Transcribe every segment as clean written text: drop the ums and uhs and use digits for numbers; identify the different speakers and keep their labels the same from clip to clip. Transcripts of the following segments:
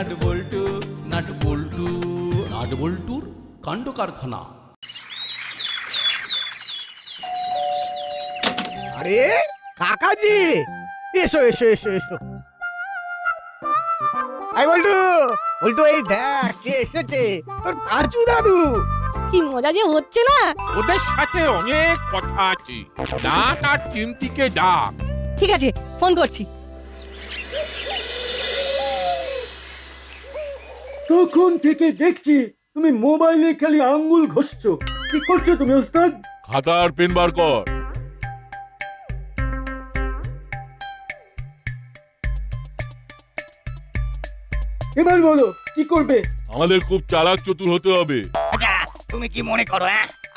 Speaker 1: Nut বল্টু nut বল্টু nut বল্টুর কাণ্ড কারখানা।
Speaker 2: আরে কাকাজি, এসো এসো এসো এসো। আই বল্টু, বল্টু এই দেখ কে এসেছে, তোর পাঁচু দাদু।
Speaker 3: কি মজা যে হচ্ছে না।
Speaker 4: ওদের সাথে অনেক কথা আছে, ডাক আর চিমটিকে ডাক।
Speaker 3: ঠিক আছে, ফোন করছি।
Speaker 5: তখন থেকে দেখছি তুমি মোবাইলে খালি আঙ্গুল ঘষছো। কি করছো তুমি ওস্তাদ?
Speaker 4: খাতা আর পেন বার কর।
Speaker 5: এবার বলো কি করবে?
Speaker 4: আমাদের খুব চালাক চতুর হতে হবে।
Speaker 2: আচ্ছা তুমি কি মনে করো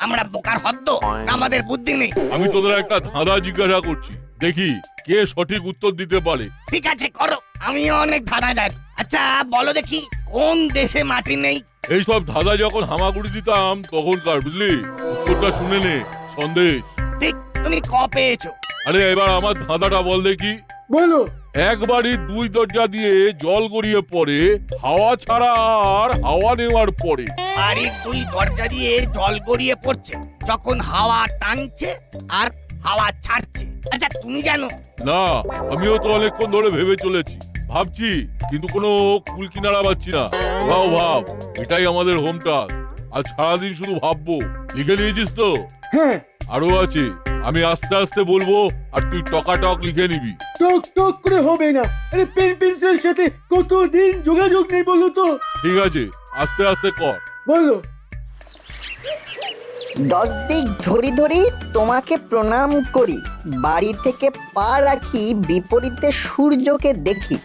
Speaker 2: আমরা বোকার হদ্দ, আমাদের বুদ্ধি নেই?
Speaker 4: আমি তোদের একটা ধাঁধা জিজ্ঞাসা করছি, দেখি কে সঠিক উত্তর দিতে পারে।
Speaker 2: ঠিক আছে করো, আমিও অনেক ধাঁধা জানি। আচ্ছা বলো দেখি, কোন দেশে মাটি নেই?
Speaker 4: এইসব ধাঁধা যখন হামাগুড়ি দিতাম তখনকার, বুঝলি? উত্তরটা শুনে নে, সন্দেশ।
Speaker 2: ঠিক, তুমি ক পেয়েছো?
Speaker 4: আরে এবার আমার ধাঁধাটা বল দেখি।
Speaker 5: বলো।
Speaker 4: এক বাড়ির দুই দরজা দিয়ে জল গড়িয়ে পড়ে, হাওয়া ছাড়া আর হাওয়া নেওয়ার পরে।
Speaker 2: বাড়ির দুই দরজা দিয়ে জল গড়িয়ে পড়ছে, যখন হাওয়া টানছে আর হাওয়া ছাড়ছে। আচ্ছা তুমি জানো?
Speaker 4: না, আমিও তো অনেকক্ষণ ধরে ভেবে চলেছি, ভাবছি, কিন্তু কোনো কুল কিনারা পাচ্ছি না। ভাব ভাব, এটাই আমাদের হোম টাস্ক। আজ সারাদিন শুধু ভাববো। লিখে নিয়েছিস তো?
Speaker 5: হ্যাঁ।
Speaker 4: আরো আছে, আমি আস্তে আস্তে বলবো আর তুই টকাটক লিখে নিবি।
Speaker 5: টক টক করে হবে না। আরে পেন পেন্সিলের সাথে কতদিন যোগাযোগ নেই বলো তো।
Speaker 4: ঠিক আছে, আস্তে আস্তে কর।
Speaker 5: বলো।
Speaker 6: 10 দিক ধরি ধরি তোমাকে প্রণাম করি, বাড়ি থেকে পা রাখি বিপরীতে সূর্যকে দেখি,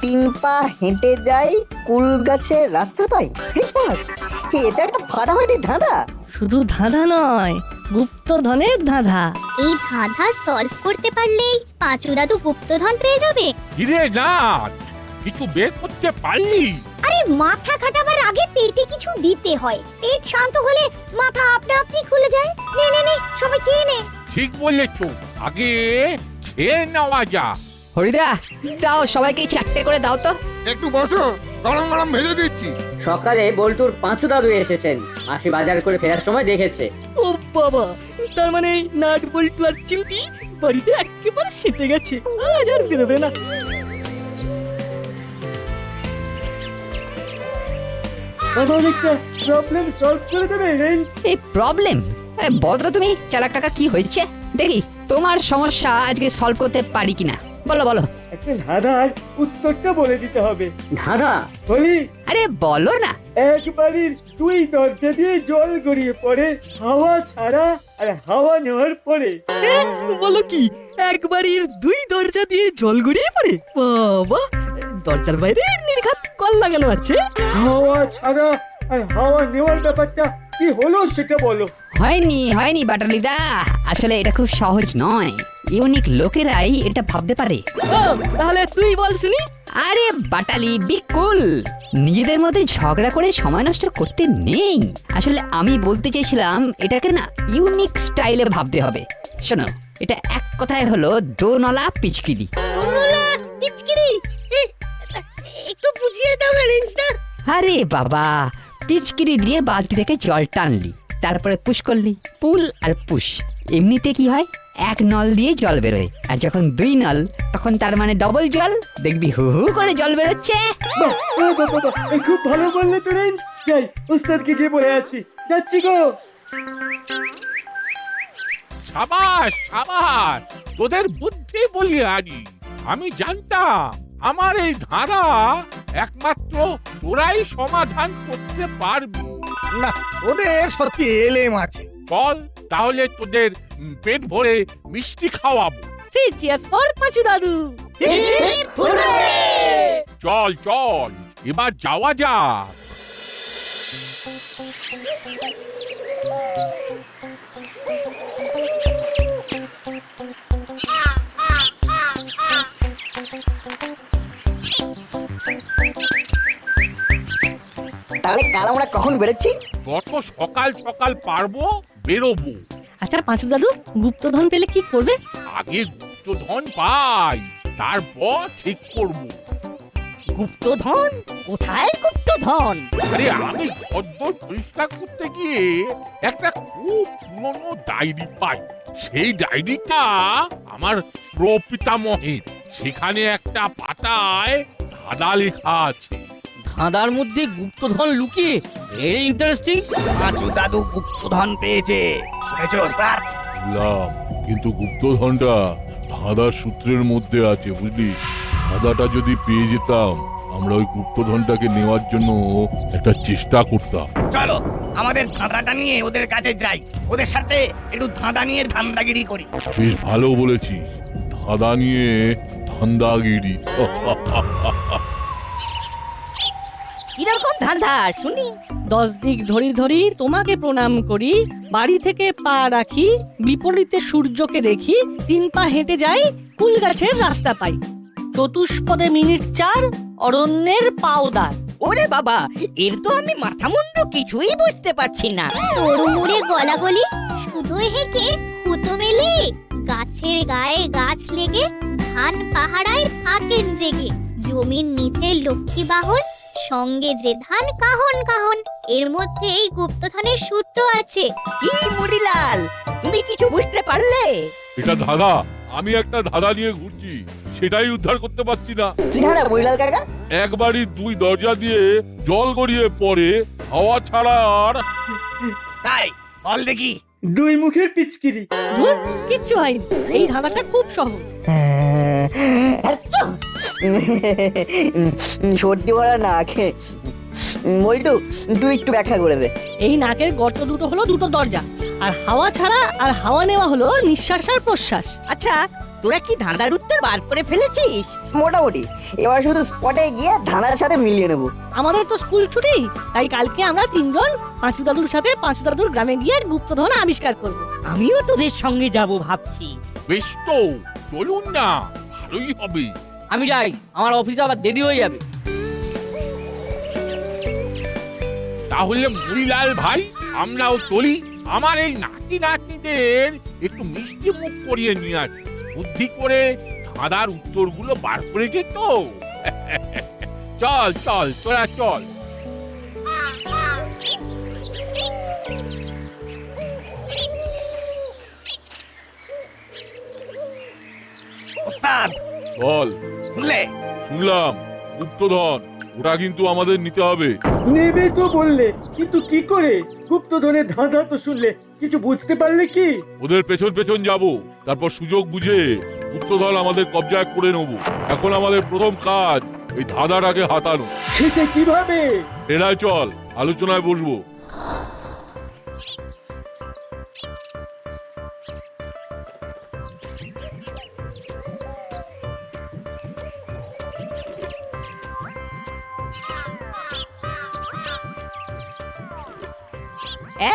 Speaker 6: 3 পা হেঁটে যাই কুল গাছে রাস্তা পাই। এটা একটা ফাটাফাটি ধাঁধা।
Speaker 3: শুধু ধাঁধা নয়, গুপ্তধনের ধাঁধা।
Speaker 7: এই ধাঁধা সলভ করতে পারলেই পাঁচু দাদু গুপ্তধন পেয়ে যাবে।
Speaker 4: হিরে না, কিছু বের করতে পারলি?
Speaker 7: আরে মাথা খাটাবার আগে পেটে কিছু দিতে হয়, পেট শান্ত হলে মাথা আপনা আপনি খুলে যায়। নে নে নে, সবাই খেয়ে নে।
Speaker 4: ঠিক বলেছ, আগে খেয়ে নেওয়া যা।
Speaker 8: হরিদা, দাও সবাইকে 4টে করে দাও তো।
Speaker 9: একটু বসো, গরম গরম ভেজে দিচ্ছি।
Speaker 10: সকালে বল্টুর পাঁচু দাদু এসেছেন, মাসি বাজার করে ফেরার সময় দেখেছে।
Speaker 3: ও বাবা, তার মানে নাট বল্টু আর চিমটি বাড়িতে একেবারে সেটে গেছে, আজ আর বেরোবে না।
Speaker 5: আমার একটা প্রবলেম সলভ করে দেবে রেঞ্জ?
Speaker 8: এই প্রবলেম? বলো তো তুমি চালাক কাকা, কি হয়েছে দেখি। তোমার সমস্যা আজকে সলভ করতে পারি কিনা বলো বলো।
Speaker 5: একটা ধাঁধার উত্তরটা বলে দিতে হবে।
Speaker 10: ধাঁধা
Speaker 5: বলি?
Speaker 8: আরে বলো না।
Speaker 5: এক বাড়ির দুই দরজা দিয়ে জল গড়িয়ে পড়ে, হাওয়া ছাড়া আর হাওয়া নেওয়ার পরে।
Speaker 3: বলো কি, এক বাড়ির দুই দরজা দিয়ে জল গড়িয়ে পড়ে? বাবা, দরজার বাইরে নির্ঘাত কল লাগানো আছে।
Speaker 5: হাওয়া ছাড়া আর হাওয়া নেওয়ার ব্যাপারটা কি হলো সেটা বলো।
Speaker 8: হয়নি হয়নি বাটালিদা, আসলে এটা খুব সহজ নয়, ইউনিক লোকেরাই এটা ভাবতে পারে।
Speaker 3: ও, তাহলে তুই বল শুনি।
Speaker 8: আরে বাটালি বিকুল, নিজেদের মধ্যে ঝগড়া করে সময় নষ্ট করতে নেই। আসলে আমি বলতে চেয়েছিলাম এটাকে না ইউনিক স্টাইলে ভাবতে হবে। শোনো, এটা এক কথায় হলো দোনলা পিচকিরি।
Speaker 3: পিচকিরি? একটু বুঝিয়ে দাও না রেঞ্জটা।
Speaker 8: আরে বাবা, পিচকিরি দিয়ে বালতি থেকে জল টানলি, তারপরে পুশ করলি, পুল আর পুশ। এমনিতে কি হয়, এক নল দিয়ে জল বেরোয়, আর যখন 2 নল তখন তার মানে ডবল জল। দেখবি হু হু করে জল বেরোচ্ছে।
Speaker 5: বাহ, বাহ, বাহ, বাহ, এই খুব ভালো বললে তো রেঞ্জ। যাই উস্তাদকে গিয়ে বলে আসি। যাচ্ছি গো।
Speaker 4: সাবাস সাবাস, তোদের বুদ্ধি বলি আনি। আমি জানতাম আমার এই ধারা একমাত্র তোরাই সমাধান করতে পারবি।
Speaker 2: না, তোদের সত্যি এলেম আছে।
Speaker 4: চল তাহলে তোদের পেট ভরে মিষ্টি খাওয়াবো।
Speaker 3: চিয়ার্স ফর পাঁচু দাদু।
Speaker 4: চল চল, এবার যাওয়া যাক।
Speaker 6: তাহলে কাল আমরা কখন বেরোচ্ছি?
Speaker 4: যত সকাল সকাল পারবো বেরোবো।
Speaker 3: আচ্ছা পাঁচু দাদু, গুপ্তধন পেলে কি করবে?
Speaker 4: আগে গুপ্তধন পাই, তারপর ঠিক করবো।
Speaker 2: গুপ্তধন কোথায় গুপ্তধন?
Speaker 4: আরে আমি ঘরদোর পরিষ্কার করতে গিয়ে একটা খুব পুরনো ডায়েরি পাই। সেই ডায়েরিটা আমার প্রপিতামহের। সেখানে একটা পাতায় ধাঁধা লেখা আছে।
Speaker 3: ধাঁধার মধ্যে গুপ্তধন লুকিয়ে, ভেরি ইন্টারেস্টিং।
Speaker 2: পাঁচু দাদু গুপ্তধন পেয়েছে, শুনেছো ওস্তাদ?
Speaker 4: বুঝলাম, কিন্তু গুপ্তধনটা ধাঁধার সূত্রের মধ্যে আছে, বুঝলি? ধাঁধাটা যদি পেয়ে যেতাম, আমরা ওই গুপ্তধনটাকে নেওয়ার জন্য একটা চেষ্টা করতাম।
Speaker 2: চলো আমাদের ধাঁধাটা নিয়ে ওদের কাছে যাই, ওদের সাথে একটু ধাঁধা নিয়ে ধান্দাগিরি করি।
Speaker 4: বেশ ভালো বলেছিস, ধাঁধা নিয়ে ধান্দাগিরি।
Speaker 2: কিরকম ধাঁধা শুনি?
Speaker 3: 10 দিক ধরি ধরি তোমাকে প্রণাম করি, বাড়ি থেকে পা রাখি, বিপরীতে সূর্যকে দেখি, 3 পা হেঁটে যাই, কুল গাছের রাস্তা পাই, চতুষ্পদে মিনিট 4, অরণ্যের পাওদার।
Speaker 2: ওরে বাবা, এর তো আমি মাথা মুন্ডু কিছুই বুঝতে পারছি না।
Speaker 7: তরুমুড়ে গলাগলি, শুধু হেঁকে খুতো মেলে, গাছের গায়ে গাছ লেগে, ধান পাহারায় থাকেন জেগে, জমির নিচে লক্ষ্মী বাহন, সঙ্গে যে ধান কাহন কাহন, এর মধ্যে এই গুপ্তধনের সূত্র আছে।
Speaker 2: কি মুড়িলাল, তুমি কিছু বুঝতে পারলে?
Speaker 4: এটা ধাঁধা। আমি একটা ধাঁধা নিয়ে ঘুরছি, সেটাই উদ্ধার করতে পারছি না।
Speaker 6: কি ধারা বইলাল কাকা?
Speaker 4: এক বাড়ির 2 দরজা দিয়ে জল গড়িয়ে পড়ে, হাওয়া ছাড়া আর
Speaker 2: তাই বল দেখি।
Speaker 5: 2 মুখের পিচকিরি।
Speaker 3: ধুর, কিচ্ছু হয়নি, এই ধাঁধাটা খুব সহজ।
Speaker 6: সর্দি ভরা নাক। বল্টু, তুই একটু ব্যাখ্যা করে দে।
Speaker 3: এই নাকের গর্ত দুটো হলো 2টো দরজা, আর হাওয়া ছাড়া আর হাওয়া নেওয়া হলো নিঃশ্বাস আর প্রশ্বাস।
Speaker 2: আচ্ছা, তোরা কি ধাঁধার উত্তর বার করে ফেলেছিস?
Speaker 6: মোটামুটি এবার শুধু স্পটে গিয়ে ধানার সাথে মিলিয়ে নেব।
Speaker 3: আমাদের তো স্কুল ছুটি, তাই কালকে আমরা 3 জন পাঁচু দাদুর সাথে পাঁচু দাদুর গ্রামে গিয়ে গুপ্তধন আবিষ্কার করব।
Speaker 2: আমিও তোদের সঙ্গে যাব ভাবছি।
Speaker 4: বেশ তো, চলুন না, ভালোই হবে।
Speaker 3: আমি যাই, আমার অফিসে আবার দেরি হয়ে যাবে।
Speaker 4: তাহলে মুড়িলাল ভাই, আমরাও চলি। আমার এই নাতি নাতনিদের একটু মিষ্টি মুখ করিয়ে নিয়ে আসি, বুদ্ধি করে ধাঁধার উত্তরগুলো বার করে যেত। চল চল, তোরা চল।
Speaker 2: ওস্তাদ
Speaker 4: বল।
Speaker 2: শুনলে?
Speaker 4: শুনলাম, গুপ্তধন, ওটা কিন্তু আমাদের নিতে হবে।
Speaker 5: নেবে তো বললে, কিন্তু কি করে? গুপ্তধনের ধাঁধা তো শুনলে, কিছু বুঝতে পারলে কি?
Speaker 4: ওদের পেছন পেছন যাব, তারপর সুযোগ বুঝে গুপ্তধন আমাদের কবজায় করে নেব। এখন আমাদের প্রথম কাজ এই ধাঁধাটাকে হাতানো।
Speaker 5: সেটা কিভাবে?
Speaker 4: এরাই চল, আলোচনায় বসবো।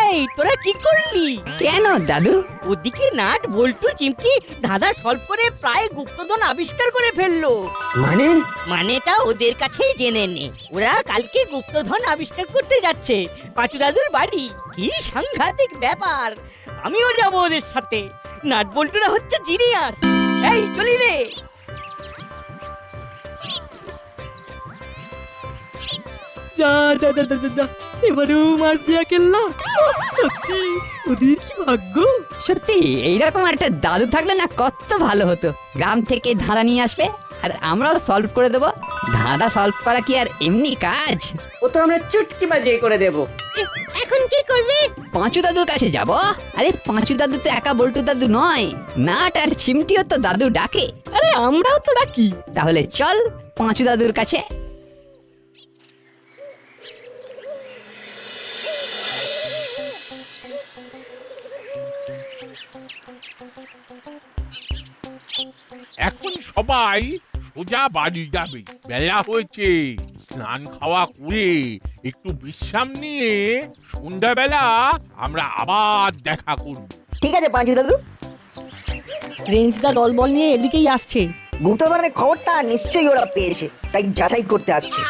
Speaker 2: এই তোরা কি করলি?
Speaker 8: কেন দাদু?
Speaker 2: ওদিকে নাট বল্টু চিমটি ধাঁধা সলভ করে প্রায় গুপ্তধন আবিষ্কার করে ফেললো।
Speaker 5: মানে?
Speaker 2: মানেটা ওদের কাছেই জেনে নে। ওরা কালকে গুপ্তধন আবিষ্কার করতে যাচ্ছে পাঁচু দাদুর বাড়ি। কি সাংঘাতিক ব্যাপার! আমিও যাব ওদের সাথে। নাট বল্টুরা হচ্ছে জিনিয়াস। এই চলি রে।
Speaker 3: যা যা যা যা, যা যা, এবারেও মার দিয়া কেল্লা। সত্যি ওদের কি ভাগ্য।
Speaker 8: সত্যি এইরকম একটা দাদু থাকলে না কত ভালো হতো। গ্রাম থেকে ধাঁধা নিয়ে আসবে আর আমরাও সলভ করে দেবো। ধাঁধা সলভ করা কি আর এমনি কাজ?
Speaker 10: ও তো আমরা চুটকি বাজিয়ে করে দেব।
Speaker 7: এখন কি করবে?
Speaker 8: পাঁচু দাদুর কাছে যাব। আরে পাঁচু দাদু তো একা বল্টু দাদু নয়, নাট আর চিমটিও তো দাদু ডাকে।
Speaker 3: আরে আমরাও তো ডাকি।
Speaker 8: তাহলে চল পাঁচু দাদুর কাছে।
Speaker 4: এখন সবাই সোজা বাড়ি যাবে, বেলা হয়েছে। স্নান খাওয়া করে একটু বিশ্রাম নিয়ে সন্ধ্যাবেলা আমরা আবার দেখা করব।
Speaker 6: ঠিক আছে পাঁচু দাদু।
Speaker 3: রেঞ্জদা দলবল নিয়ে এদিকেই আসছে।
Speaker 6: গুপ্তধনের খবরটা নিশ্চয়ই ওরা পেয়েছে, তাই যাচাই করতে আসছে।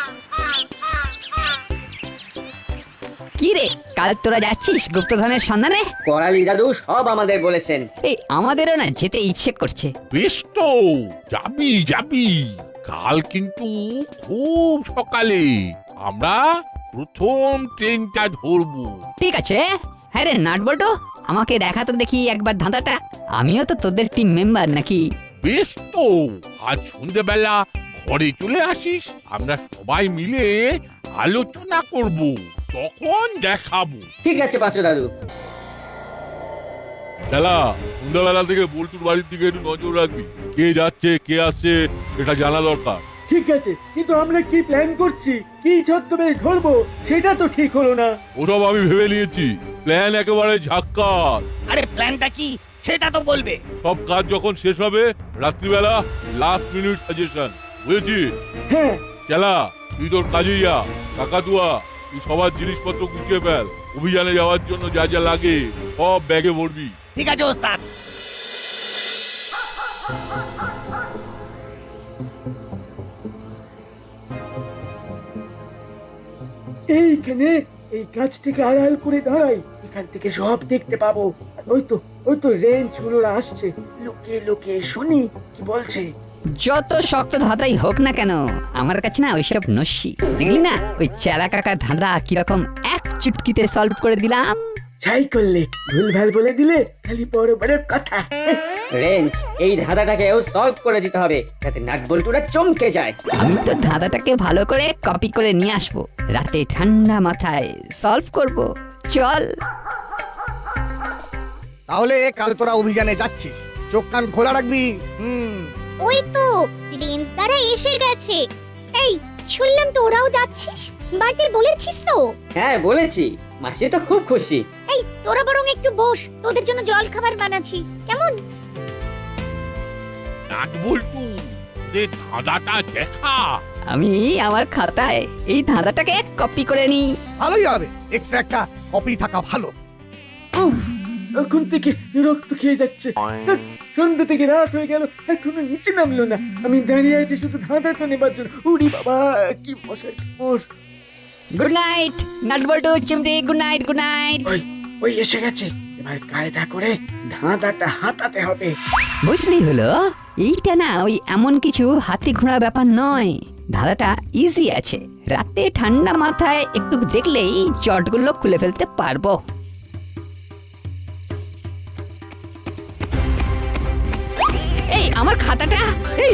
Speaker 8: কি রে, কাল তোরা যাচ্ছিস গুপ্তধনের সন্ধানে?
Speaker 10: করালি দাদু সব আমাদের বলেছেন।
Speaker 8: এই আমাদেরও না যেতে ইচ্ছে করছে।
Speaker 4: বেশ তো, যাবি যাবি। কাল কিন্তু খুব সকালে আমরা প্রথম ট্রেনটা ধরবো।
Speaker 8: ঠিক আছে। হ্যাঁ রে নাটবল্টু, আমাকে দেখা তো দেখি একবার ধাঁধাটা। আমিও তো তোদের টিম মেম্বার নাকি?
Speaker 4: বেশ তো, আজ সন্ধ্যেবেলা ঘরে চলে আসিস, আমরা সবাই মিলে আলোচনা করব, তখন দেখাবো।
Speaker 10: ঠিক আছে পাঁচু দাদু।
Speaker 4: চালা, সন্ধ্যাবেলা থেকে বল্টুর বাড়ির দিকে একটু নজর রাখবি, কে যাচ্ছে কে আসছে সেটা জানা দরকার।
Speaker 5: ঠিক আছে, কিন্তু আমরা কি প্ল্যান করছি, কি ছদ্মবেশ ধরবো সেটা তো ঠিক হলো না।
Speaker 4: ওসব আমি ভেবে নিয়েছি, প্ল্যান একেবারে ঝাক্কাস।
Speaker 1: আরে প্ল্যানটা কি সেটা তো বলবে।
Speaker 4: সব কাজ যখন শেষ হবে রাত্রিবেলা লাস্ট মিনিট সাজেশন, বুঝেছিস?
Speaker 5: হ্যাঁ,
Speaker 4: চালা, তুই তোর কাজে যা, কাকাতুয়া তুই সবার জিনিসপত্র গুছিয়ে ফেল, অভিযানে যাওয়ার জন্য যা যা লাগে সব ব্যাগে ভরবি।
Speaker 1: ঠিক আছে ওস্তাদ।
Speaker 5: এইখানে এই গাছটিকে আড়াল করে দাঁড়াই, এখান থেকে সব দেখতে পাবো। আর ওই তো রেঞ্জ গুলো আসছে, লুকিয়ে লুকিয়ে শুনি কি বলছে।
Speaker 8: যত শক্ত ধাঁধাই হোক না কেন, আমার কাছে না ওইসব নস্যি। দেখলি না ওই চেলা কাকার ধাঁধা কিরকম এক চুটকিতে সলভ করে দিলাম।
Speaker 5: ছাই করলে, ভুলভাল বলে দিলে, খালি বড় বড় কথা।
Speaker 10: রেঞ্জ, এই ধাঁধাটাকেও সলভ করে দিতে হবে যাতে নাটবল্টুরা চমকে যায়।
Speaker 8: আমি তো ধাঁধাটাকে ভালো করে কপি করে নিয়ে আসবো, রাতে ঠান্ডা মাথায় সলভ করব। চল।
Speaker 9: তাহলে কাল তোরা অভিযানে যাচ্ছিস, চোখ কান খোলা রাখবি।
Speaker 7: ওই তো রেঞ্জ দ্বারা এসে গেছে। এই শুনলাম তো ওরাও যাচ্ছিস, বাড়িতে বলেছিস তো?
Speaker 10: হ্যাঁ বলেছি, মাসি তো খুব খুশি।
Speaker 7: এই তোরা বরং একটু বস, তোদের জন্য জল খাবার বানাচ্ছি, কেমন?
Speaker 4: নাটবল্টু, যে ধাঁধাটা দেখা।
Speaker 8: আমি আমার খাতায় এই ধাঁধাটাকে কপি করে নিই।
Speaker 9: ভালোই হবে, এক্সট্রা একটা কপি থাকা ভালো।
Speaker 5: এখন থেকে রক্ত খেয়ে যাচ্ছে। সন্ধ্যা থেকে রাত হয়ে গেল, এখনো নিচে নামলো না। আমি দাঁড়িয়ে আছি শুধু ধাঁধাটা নেবার জন্য। উড়ি বাবা, কি মশার কামড়।
Speaker 8: গুড নাইট নাটবল্টু, চিমটি, গুড নাইট, গুড নাইট।
Speaker 5: ওই এসে গেছে, এবার কায়দা করে ধাঁধাটা হাতাতে হবে।
Speaker 8: বুঝলি হলো, এইটা না ওই এমন কিছু হাতি ঘোড়া ব্যাপার নয়, ধাঁধাটা ইজি আছে। রাতে ঠান্ডা মাথায় একটু দেখলেই জটগুলো খুলে ফেলতে পারবো। এই আমার খাতাটা।
Speaker 3: এই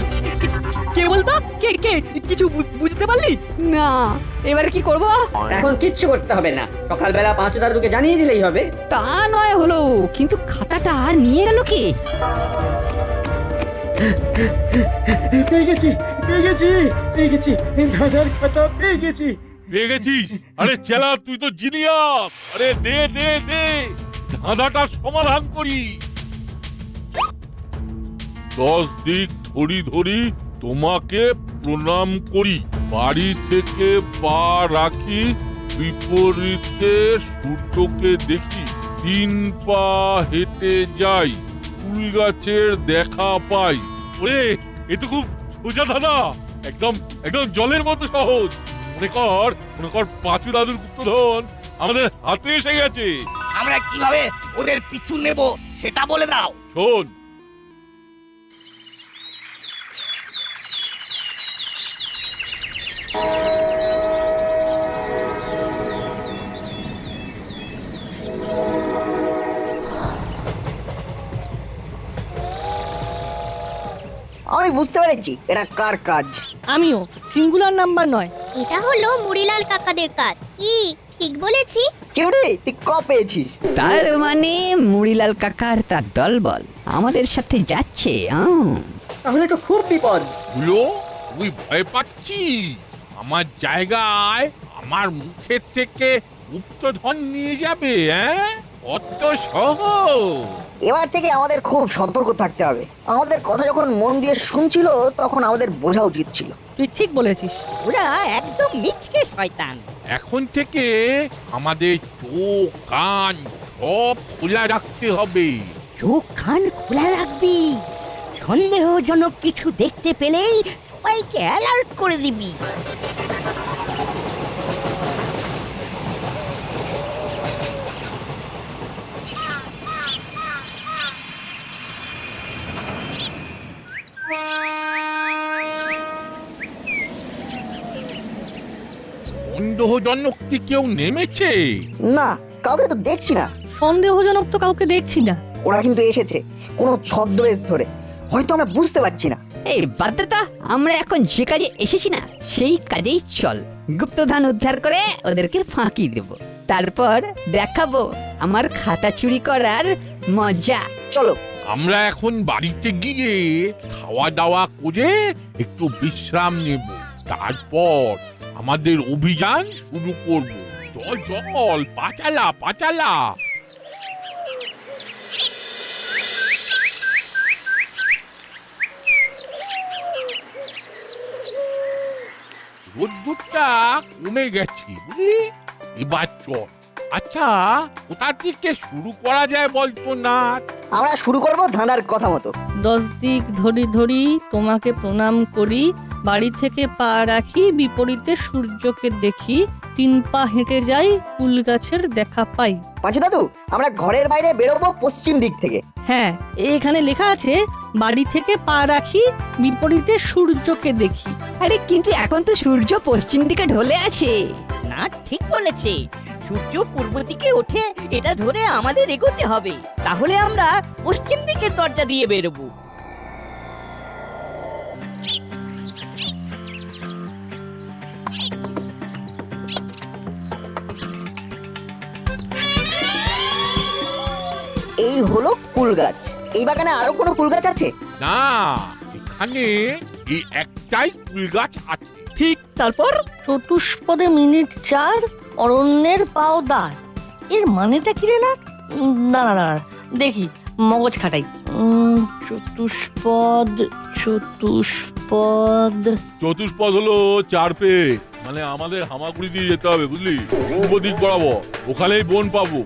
Speaker 3: কে বলতো? কে কে কিছু বুঝতে পারলি
Speaker 8: না, এবার কি করব?
Speaker 10: এখন কিচ্ছু করতে হবে না, সকালবেলা পাঁচু দাদুকে জানিয়ে দিলেই হবে।
Speaker 8: তা নয় হলো, কিন্তু খাতাটা নিয়ে গেল কি?
Speaker 5: পেয়ে গেছি ধাঁধার খাতা পেয়ে গেছি।
Speaker 4: পেয়ে গেছিস? আরে চেলা, তুই তো জিনিয়াস। আরে দে দে দে, ধাঁধাটার সমাধান করি। 10 দিক ধরি ধরি তোমাকে প্রণাম করি, বাড়ি থেকে পা রাখি, বিপরীতে সূর্যকে দেখি, 3 পা হেঁটে যাই, ফুল গাছের দেখা পাই। ওরে, এ তো খুব সোজা ধাঁধা, একদম একদম জলের মতো সহজ। মনে কর পাঁচু দাদুর গুপ্তধন আমাদের হাতে এসে গেছে।
Speaker 1: আমরা কিভাবে ওদের পিছু নেব সেটা বলে দাও।
Speaker 4: শোন,
Speaker 6: আমি বুঝতে পেরেছি এটা কার কাজ।
Speaker 3: আমিও, সিঙ্গুলার নাম্বার নয়।
Speaker 7: এটা হলো মুড়িলাল কাকাদের কাজ। কি ঠিক বলেছি?
Speaker 6: চিমড়ি, তুই ক পেয়েছিস?
Speaker 8: তার মানে মুড়িলাল কাকার তার দলবল আমাদের সাথে যাচ্ছে।
Speaker 10: তাহলে তো খুব বিপদ।
Speaker 4: হলো, তুই ভয় পাচ্ছি? আমার জায়গায় আমার মুখের থেকে গুপ্তধন নিয়ে যাবে? কত সহজ।
Speaker 6: এবার থেকে আমাদের খুব সতর্ক থাকতে হবে। আমাদের কথা যখন মন দিয়ে শুনছিল তখন আমাদের বোঝা উচিত ছিল।
Speaker 3: তুই ঠিক বলেছিস।
Speaker 2: ওরা একদম মিচকে শয়তান।
Speaker 4: এখন থেকে আমাদের চোখ কান সব খোলা রাখতে হবে।
Speaker 2: চোখ কান খোলা রাখবি, সন্দেহজনক কিছু দেখতে পেলেই সবাইকে অ্যালার্ট করে দিবি।
Speaker 4: সন্দেহজনক কি কেউ নেমেছে?
Speaker 6: না, কাউকে তো দেখছি না।
Speaker 3: সন্দেহজনক তো কাউকে দেখছি না।
Speaker 6: ওরা কিন্তু এসেছে কোনো ছদ্মবেশ ধরে, হয়তো আমরা বুঝতে পারছি না।
Speaker 8: এই বাধ্যতা, আমরা এখন যে কাজে এসেছি না সেই কাজেই চল। গুপ্তধন উদ্ধার করে ওদেরকে ফাঁকি দেব, তারপর দেখাবো আমার খাতা চুরি করার মজা।
Speaker 6: চলো।
Speaker 4: আমরা এখন বাড়িতে গিয়ে খাওয়া দাওয়া করে একটু বিশ্রাম নেব, তারপর আমাদের অভিযান শুরু করব। চল চল, পাচালা পাচালা। রোদ্দুরটা কমে গেছে বুঝলি, এবার চল। আচ্ছা, কোথা থেকে শুরু করা যায় বলতো না?
Speaker 6: আমরা শুরু করব ধাঁধার কথা মতো।
Speaker 3: 10 দিক ধরি ধরি তোমাকে প্রণাম করি, বাড়ি থেকে পা রাখি বিপরীতে সূর্যকে দেখি, 3 পা হেঁটে যাই কুল গাছের দেখা পাই।
Speaker 6: পাঁচু দাদু, আমরা ঘরের বাইরে বেরোবো পশ্চিম দিক থেকে।
Speaker 3: হ্যাঁ, এখানে লেখা আছে বাড়ি থেকে পা রাখি বিপরীতে সূর্যকে দেখি।
Speaker 8: আরে কিন্তু এখন তো সূর্য পশ্চিম দিকে ঢলে আছে।
Speaker 2: না, ঠিক বলেছে। সূর্য পূর্ব দিকে ওঠে, এটা ধরে আমাদের এগোতে হবে। তাহলে আমরা পশ্চিম দিকের দরজা দিয়ে বেরোবো।
Speaker 6: এই হলো কুল গাছ। এই বাগানে আরো কোনো কুল গাছ আছে?
Speaker 4: না, এখানে এই একটাই ফুল গাছ আছে।
Speaker 3: ঠিক তারপর চতুষ্পদে মিনিট 4 অরণ্যের পাওদার। এর মানেটা কি রে না? না না না, দেখি মগজ খাটাই। চতুষ্পদ চতুষ্পদ
Speaker 4: চতুষ্পদ হলো 4 পে, মানে আমাদের হামাগুড়ি দিয়ে যেতে হবে বুঝলি, পূর্ব দিক বরাবর, ওখানেই বন পাবো।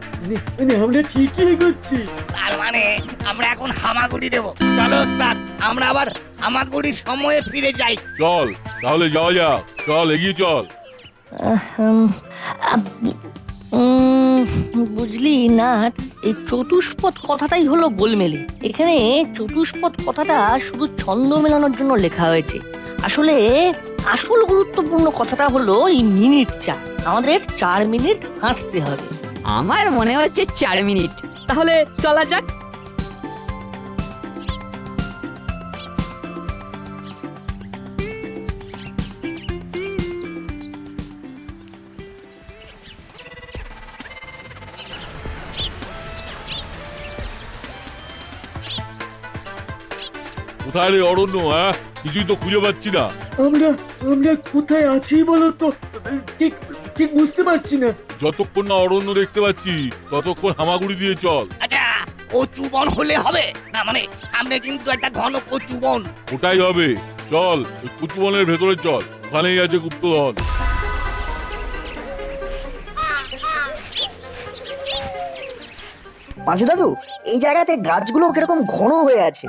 Speaker 5: মানে আমরা ঠিকই এগোচ্ছি।
Speaker 9: তার মানে আমরা এখন হামাগুড়ি দেব। চলো ওস্তাদ, আমরা আবার হামাগুড়ির সময়ে ফিরে যাই।
Speaker 4: চল তাহলে যাওয়া যাক, চল এগিয়ে চল।
Speaker 3: বুঝলি না, এই চতুষ্পদ কথাটাই হলো গোলমেলে। এখানে চতুষ্পদ কথাটা শুধু ছন্দ মেলানোর জন্য লেখা হয়েছে। আসলে আসল গুরুত্বপূর্ণ কথাটা হলো এই মিনিট 4। আমাদের 4 মিনিট হাঁটতে হবে।
Speaker 8: আমার মনে হচ্ছে 4 মিনিট।
Speaker 3: তাহলে চলা যাক।
Speaker 4: কোথায় রে অরণ্য? হ্যাঁ, কিছুই তো খুঁজে পাচ্ছি না।
Speaker 5: আমরা আমরা কোথায় আছি বলো তো? ঠিক ঠিক বুঝতে পারছি না।
Speaker 4: যতক্ষণ না অরণ্য দেখতে পাচ্ছি ততক্ষণ হামাগুড়ি দিয়ে চল।
Speaker 9: আচ্ছা, কচু বন হলে হবে না? মানে সামনে কিন্তু একটা ঘন কচু বন।
Speaker 4: ওটাই হবে, চল ওই কুচুবনের ভেতরে চল, ওখানেই আছে গুপ্তধন।
Speaker 6: পাঁচু দাদু, এই জায়গাতে গাছগুলো কিরকম ঘন হয়ে আছে।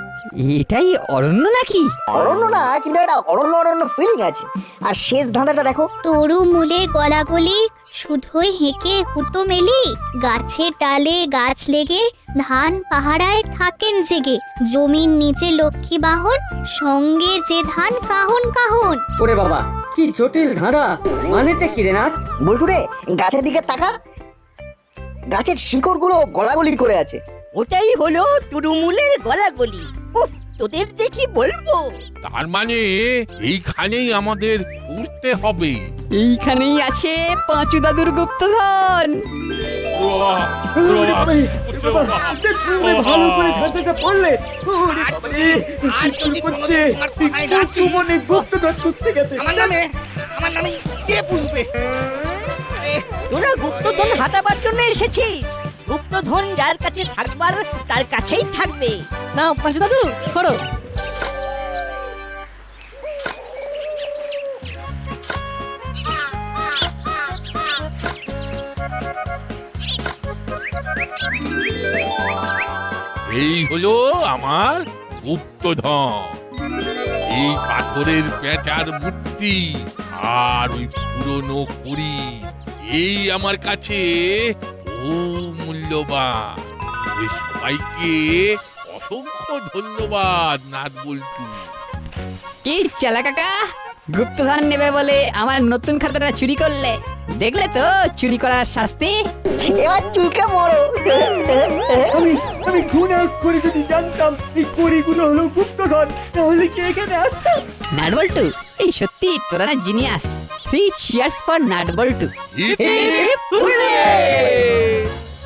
Speaker 8: এটাই অরণ্য নাকি?
Speaker 6: অরণ্য না, কিন্তু একটা অরণ্য অরণ্য ফিলিং আছে। আর শেষ ধাঁধাটা দেখো।
Speaker 7: তরু মূলে গলাগলি, শুধুই হেঁকে হুতো মেলি, গাছে ডালে গাছ লেগে, ধান পাহারায় থাকেন জেগে, জমির নিচে লক্ষ্মী বাহন, সঙ্গে যে ধান কাহন কাহন।
Speaker 10: ওরে বাবা, কি জটিল ধাঁধা, মানেটা কি রে না?
Speaker 6: বল্টু রে, গাছের দিকে তাকা। গাছের শিকড়গুলো গলাগলি করে আছে।
Speaker 2: ওটাই হলো তুরুমুলের গলাগলি। উফ, তোদের দেখি বলবো।
Speaker 4: তার মানে এইখানেই আমাদের উঠতে হবে।
Speaker 8: এইখানেই আছে পাঁচু দাদুর গুপ্তধন।
Speaker 5: ওরে বাবা, তুমি ভালো করে ধাঁধাটা পড়লে। ওরে বাবা রে,
Speaker 9: আর
Speaker 5: কি
Speaker 9: যদি
Speaker 5: করছে?
Speaker 9: কোনোদিন তোমার কথায়
Speaker 5: কচু বনে গুপ্তধন খুঁজতে গেছে।
Speaker 9: আমার নামে কে বুঝবে?
Speaker 2: তোরা গুপ্তধন হাতাবার জন্য এসেছিস। গুপ্তধন যার কাছে থাকবার তার কাছেই থাকবে।
Speaker 3: না পাঁচু দাদু, করো।
Speaker 4: এই হলো আমার গুপ্তধন। এই পাথরের পেঁচার মূর্তি আর ওই পুরনো কুড়ি, এই আমার কাছে ও মূল্যবান। এ সবাইকে অসংখ্য ধন্যবাদ নাথ বল্টু।
Speaker 8: কি চালা কাকা, গুপ্তধন নেবে বলে আমার নতুন খাতাটা চুরি করলে? দেখলে তো চুরি করার শাস্তি।
Speaker 6: এবার চুলকে মরো।
Speaker 5: আমি আমি ঘুণা করে যদি জানতাম এই কড়িগুলো হলো গুপ্তধন, তাহলে কি এখানে আসতাম?
Speaker 8: নাটবল্টু, এই সত্যি তোরা না জিনিয়াস। 3 cheers for নাটবল্টু।
Speaker 4: Hip, hip, hurray!